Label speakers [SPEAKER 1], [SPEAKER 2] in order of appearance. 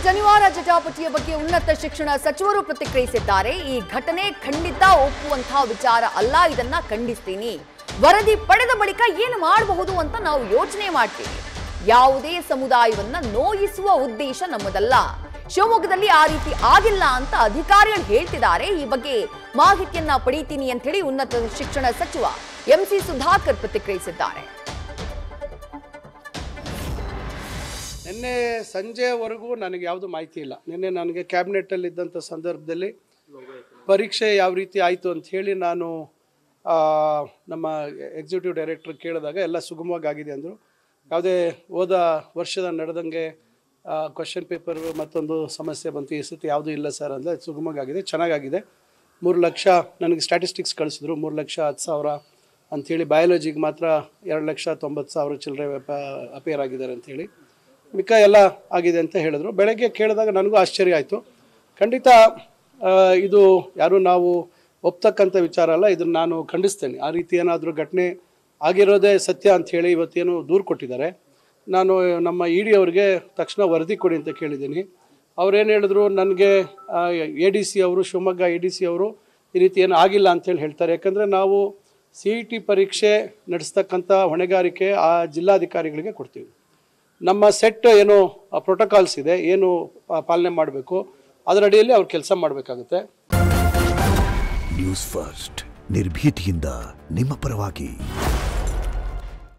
[SPEAKER 1] ಜನಿವಾರ ಜಟಾಪಟಿಯ ಬಗ್ಗೆ ಉನ್ನತ ಶಿಕ್ಷಣ ಸಚಿವರು ಪ್ರತಿಕ್ರಿಯಿಸಿದ್ದಾರೆ. ಈ ಘಟನೆ ಖಂಡಿತ ಒಪ್ಪುವಂತಹ ವಿಚಾರ ಅಲ್ಲ, ಇದನ್ನ ಖಂಡಿಸ್ತೀನಿ. ವರದಿ ಪಡೆದ ಬಳಿಕ ಏನು ಮಾಡಬಹುದು ಅಂತ ನಾವು ಯೋಚನೆ ಮಾಡ್ತೀವಿ. ಯಾವುದೇ ಸಮುದಾಯವನ್ನ ನೋಯಿಸುವ ಉದ್ದೇಶ ನಮ್ಮದಲ್ಲ. ಶಿವಮೊಗ್ಗದಲ್ಲಿ ಆ ರೀತಿ ಆಗಿಲ್ಲ ಅಂತ ಅಧಿಕಾರಿಗಳು ಹೇಳ್ತಿದ್ದಾರೆ. ಈ ಬಗ್ಗೆ ಮಾಹಿತಿಯನ್ನ ಪಡೆಯುತ್ತೀನಿ ಅಂತ ಹೇಳಿ ಉನ್ನತ ಶಿಕ್ಷಣ ಸಚಿವ ಎಂಸಿ ಸುಧಾಕರ್ ಪ್ರತಿಕ್ರಿಯಿಸಿದ್ದಾರೆ.
[SPEAKER 2] ನಿನ್ನೆ ಸಂಜೆವರೆಗೂ ನನಗೆ ಯಾವುದು ಮಾಹಿತಿ ಇಲ್ಲ. ನಿನ್ನೆ ನನಗೆ ಕ್ಯಾಬಿನೆಟ್ಟಲ್ಲಿ ಇದ್ದಂಥ ಸಂದರ್ಭದಲ್ಲಿ ಪರೀಕ್ಷೆ ಯಾವ ರೀತಿ ಆಯಿತು ಅಂತ ಹೇಳಿ ನಾನು ನಮ್ಮ ಎಕ್ಸಿಕ್ಯೂಟಿವ್ ಡೈರೆಕ್ಟರ್ ಕೇಳಿದಾಗ ಎಲ್ಲ ಸುಗಮವಾಗಿ ಆಗಿದೆ ಅಂದರು. ಯಾವುದೇ ಹೋದ ವರ್ಷದ ನಡೆದಂಗೆ ಕ್ವಶನ್ ಪೇಪರ್ ಮತ್ತೊಂದು ಸಮಸ್ಯೆ ಬಂತು, ಈ ಸತಿ ಯಾವುದೂ ಇಲ್ಲ ಸರ್ ಅಂದರೆ ಸುಗಮವಾಗಿದೆ, ಚೆನ್ನಾಗಾಗಿದೆ. 3 ಲಕ್ಷ ನನಗೆ ಸ್ಟ್ಯಾಟಿಸ್ಟಿಕ್ಸ್ ಕಳಿಸಿದ್ರು. 3,10,000 ಅಂಥೇಳಿ. ಬಯಾಲಜಿಗೆ ಮಾತ್ರ 2,90,000 ಚಿಲ್ಲರೆ ಅಪೇರ್ ಆಗಿದ್ದಾರೆ ಅಂಥೇಳಿ. ಮಿಕ್ಕ ಎಲ್ಲ ಆಗಿದೆ ಅಂತ ಹೇಳಿದ್ರು. ಬೆಳಗ್ಗೆ ಕೇಳಿದಾಗ ನನಗೂ ಆಶ್ಚರ್ಯ ಆಯಿತು. ಖಂಡಿತ ಇದು ಯಾರು ನಾವು ಒಪ್ತಕ್ಕಂಥ ವಿಚಾರ ಅಲ್ಲ, ಇದನ್ನು ನಾನು ಖಂಡಿಸ್ತೇನೆ. ಆ ರೀತಿ ಏನಾದರೂ ಘಟನೆ ಆಗಿರೋದೇ ಸತ್ಯ ಅಂಥೇಳಿ ಇವತ್ತೇನು ದೂರು ಕೊಟ್ಟಿದ್ದಾರೆ. ನಾನು ನಮ್ಮ ಇ.ಡಿ ಅವರಿಗೆ ತಕ್ಷಣ ವರದಿ ಕೊಡಿ ಅಂತ ಕೇಳಿದ್ದೀನಿ. ಅವ್ರೇನು ಹೇಳಿದ್ರು, ನನಗೆ ADC ಅವರು, ಶಿವಮೊಗ್ಗ ADC ಅವರು ಈ ರೀತಿ ಏನು ಆಗಿಲ್ಲ ಅಂಥೇಳಿ ಹೇಳ್ತಾರೆ. ಯಾಕಂದರೆ ನಾವು CET ಪರೀಕ್ಷೆ ನಡೆಸ್ತಕ್ಕಂಥ ಹೊಣೆಗಾರಿಕೆ ಆ ಜಿಲ್ಲಾಧಿಕಾರಿಗಳಿಗೆ ಕೊಡ್ತೀವಿ. ನಮ್ಮ ಸೆಟ್ ಏನು ಪ್ರೋಟೋಕಾಲ್ಸ್ ಇದೆ, ಏನು ಪಾಲನೆ ಮಾಡಬೇಕು, ಅದರ ಅಡಿಯಲ್ಲಿ ಅವ್ರು ಕೆಲಸ ಮಾಡಬೇಕಾಗುತ್ತೆ.
[SPEAKER 3] ನ್ಯೂಸ್ ಫಸ್ಟ್ ನಿರ್ಭೀತಿಯಿಂದ ನಿಮ್ಮ ಪರವಾಗಿ.